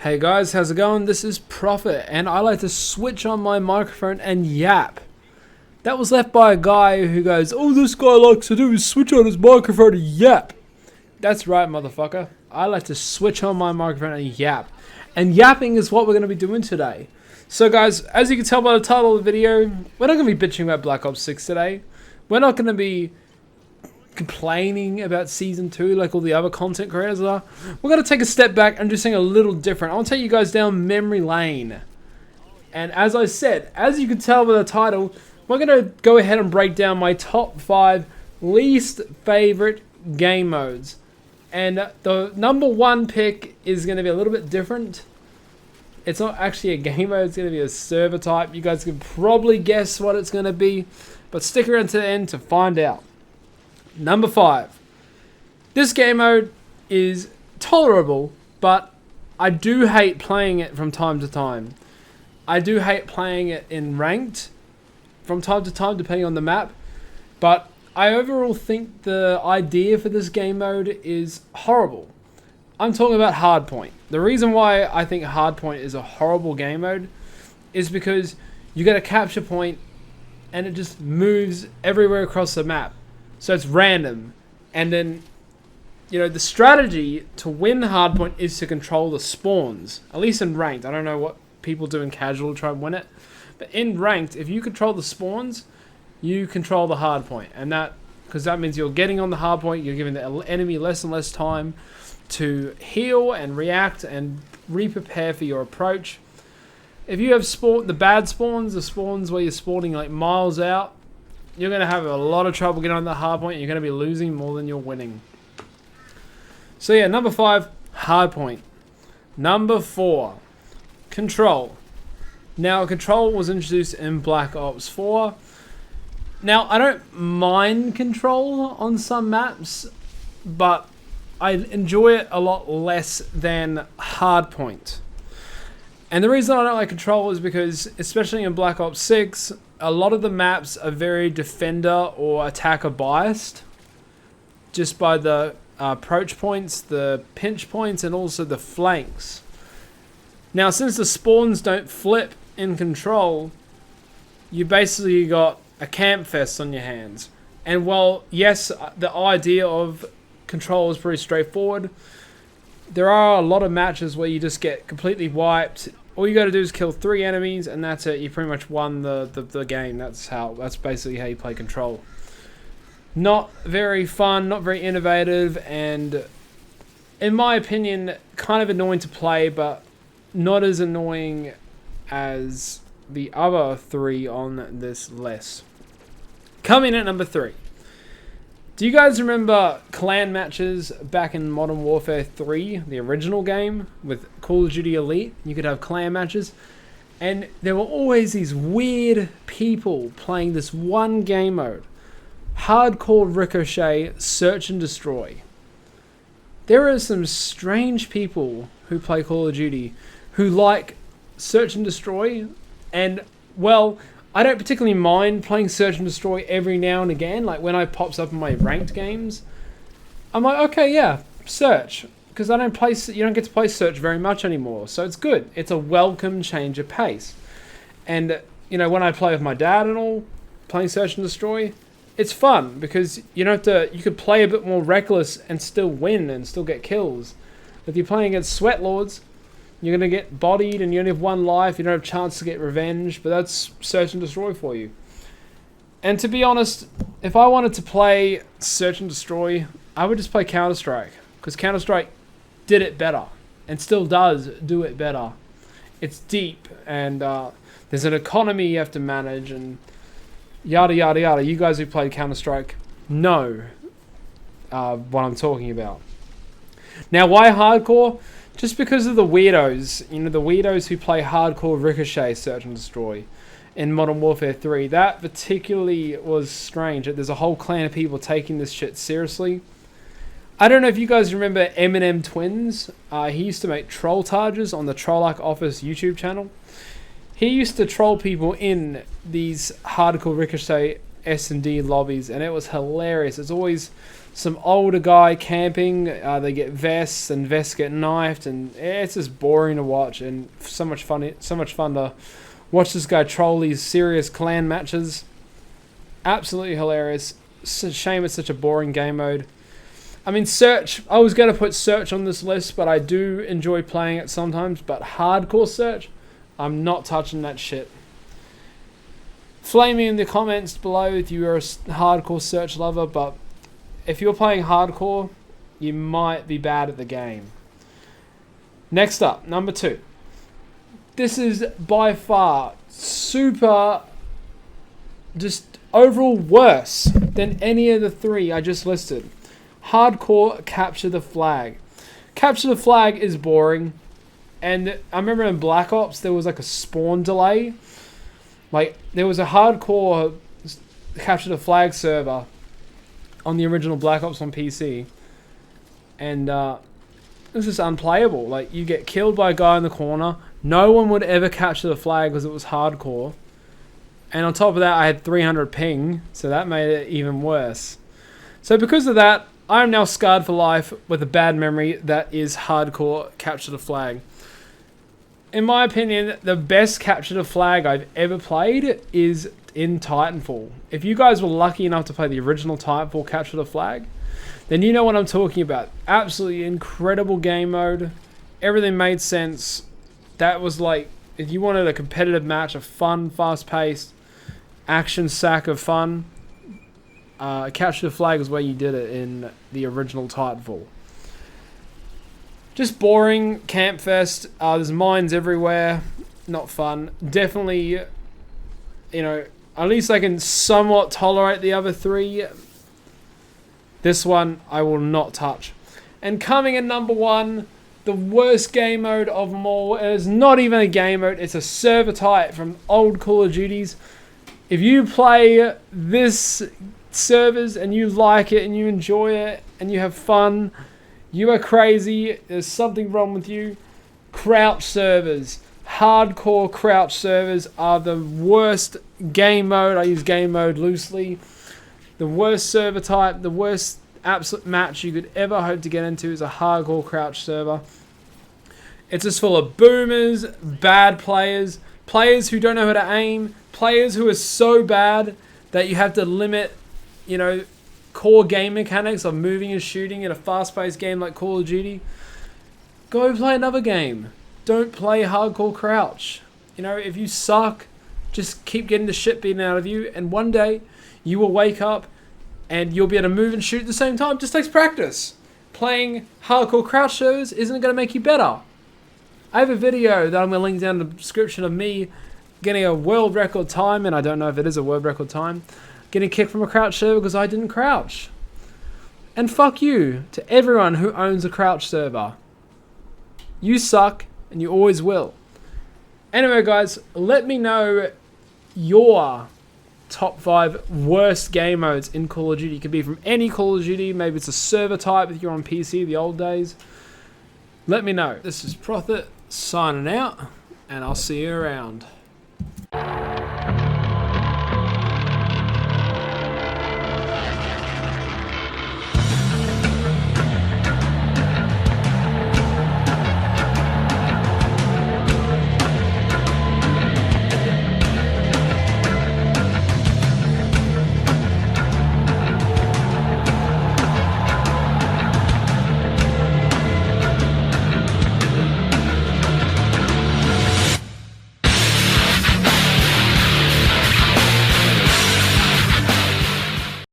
Hey guys, how's it going? This is Prophet, and I like to switch on my microphone and yap. That was left by a guy who goes, "All this guy likes to do is switch on his microphone and yap." That's right, motherfucker. I like to switch on my microphone and yap. And yapping is what we're going to be doing today. So guys, as you can tell by the title of the video, we're not going to be bitching about Black Ops 6 today. We're not going to be complaining about Season 2 like all the other content creators are. We're going to take a step back and do something a little different. I want to take you guys down memory lane. And as I said, as you can tell by the title, we're going to go ahead and break down my top 5 least favorite game modes. And the number 1 pick is going to be a little bit different. It's not actually a game mode, it's going to be a server type. You guys can probably guess what it's going to be, but stick around to the end to find out. Number 5. This game mode is tolerable, but I do hate playing it from time to time. I do hate playing it in ranked from time to time, depending on the map, but I overall think the idea for this game mode is horrible. I'm talking about Hardpoint. The reason why I think Hardpoint is a horrible game mode is because you get a capture point and it just moves everywhere across the map. So it's random. And then, you know, the strategy to win Hardpoint is to control the spawns. At least in ranked. I don't know what people do in casual to try and win it. But in ranked, if you control the spawns, you control the hardpoint. And that, because that means you're getting on the hardpoint, you're giving the enemy less and less time to heal and react and re-prepare for your approach. If you have the bad spawns, the spawns where you're spawning like miles out, you're going to have a lot of trouble getting on the hardpoint. And you're going to be losing more than you're winning. So yeah, number 5, hardpoint. Number 4, control. Now, control was introduced in Black Ops 4. Now, I don't mind control on some maps, but I enjoy it a lot less than hardpoint. And the reason I don't like control is because, especially in Black Ops 6, a lot of the maps are very defender or attacker biased, just by the approach points, the pinch points, and also the flanks. Now, since the spawns don't flip in control, you basically got a camp fest on your hands. And while, yes, the idea of control is pretty straightforward, there are a lot of matches where you just get completely wiped. All you got to do is kill 3 enemies and that's it. You pretty much won the game. That's basically how you play control. Not very fun, not very innovative, and in my opinion, kind of annoying to play, but not as annoying as the other 3 on this list. Coming at number 3. Do you guys remember clan matches back in Modern Warfare 3, the original game, with Call of Duty Elite? You could have clan matches, and there were always these weird people playing this one game mode. Hardcore Ricochet, Search and Destroy. There are some strange people who play Call of Duty who like Search and Destroy, and, well, I don't particularly mind playing Search and Destroy every now and again, like when it pops up in my ranked games. I'm like, okay, yeah, Search, because you don't get to play Search very much anymore, so it's good. It's a welcome change of pace. And, you know, when I play with my dad and all, playing Search and Destroy, it's fun, because you could play a bit more reckless and still win and still get kills. If you're playing against Sweat Lords, you're going to get bodied and you only have 1 life. You don't have a chance to get revenge. But that's Search and Destroy for you. And to be honest, if I wanted to play Search and Destroy, I would just play Counter-Strike. Because Counter-Strike did it better. And still does do it better. It's deep. And there's an economy you have to manage. And yada, yada, yada. You guys who played Counter-Strike know what I'm talking about. Now, why hardcore? Just because of the weirdos, you know, the weirdos who play hardcore Ricochet, Search and Destroy in Modern Warfare 3. That particularly was strange. There's a whole clan of people taking this shit seriously. I don't know if you guys remember Eminem Twins. He used to make troll targes on the Trollark Office YouTube channel. He used to troll people in these hardcore Ricochet S&D lobbies, and it was hilarious. It's always some older guy camping. They get vests, and vests get knifed, and it's just boring to watch, and so much fun to watch this guy troll these serious clan matches. Absolutely hilarious. It's a shame it's such a boring game mode. I mean, Search, I was going to put Search on this list, but I do enjoy playing it sometimes. But Hardcore Search, I'm not touching that shit. Flame me in the comments below if you are a Hardcore Search lover, but if you're playing Hardcore, you might be bad at the game. Next up, number 2. This is by far super, just overall worse than any of the 3 I just listed. Hardcore Capture the Flag. Capture the Flag is boring, and I remember in Black Ops there was like a spawn delay. Like, there was a hardcore Capture the Flag server on the original Black Ops on PC, and it was just unplayable. Like, you get killed by a guy in the corner, no one would ever capture the flag because it was hardcore, and on top of that I had 300 ping, so that made it even worse. So because of that, I am now scarred for life with a bad memory that is Hardcore Capture the Flag. In my opinion, the best Capture the Flag I've ever played is in Titanfall. If you guys were lucky enough to play the original Titanfall Capture the Flag, then you know what I'm talking about. Absolutely incredible game mode. Everything made sense. That was like, if you wanted a competitive match, a fun, fast-paced, action sack of fun, Capture the Flag is where you did it in the original Titanfall. Just boring camp fest. There's mines everywhere. Not fun. Definitely, you know, at least I can somewhat tolerate the other 3. This one I will not touch. And coming in number 1, the worst game mode of them all. It is not even a game mode. It's a server type from old Call of Duties. If you play this servers and you like it and you enjoy it and you have fun, you are crazy. There's something wrong with you. Crouch servers. Hardcore crouch servers are the worst game mode. I use game mode loosely. The worst server type, the worst absolute match you could ever hope to get into is a hardcore crouch server. It's just full of boomers, bad players, players who don't know how to aim, players who are so bad that you have to limit, you know, core game mechanics of moving and shooting in a fast-paced game like Call of Duty. Go play another game. Don't play hardcore crouch. You know, if you suck, just keep getting the shit beaten out of you, and one day you will wake up and you'll be able to move and shoot at the same time. It just takes practice. Playing hardcore crouch servers isn't going to make you better. I have a video that I'm going to link down in the description of me getting a world record time, and I don't know if it is a world record time, getting kicked from a crouch server because I didn't crouch. And fuck you to everyone who owns a crouch server. You suck, and you always will. Anyway, guys, let me know your top 5 worst game modes in Call of Duty. It could be from any Call of Duty. Maybe it's a server type if you're on PC, the old days. Let me know. This is Prophet signing out, and I'll see you around.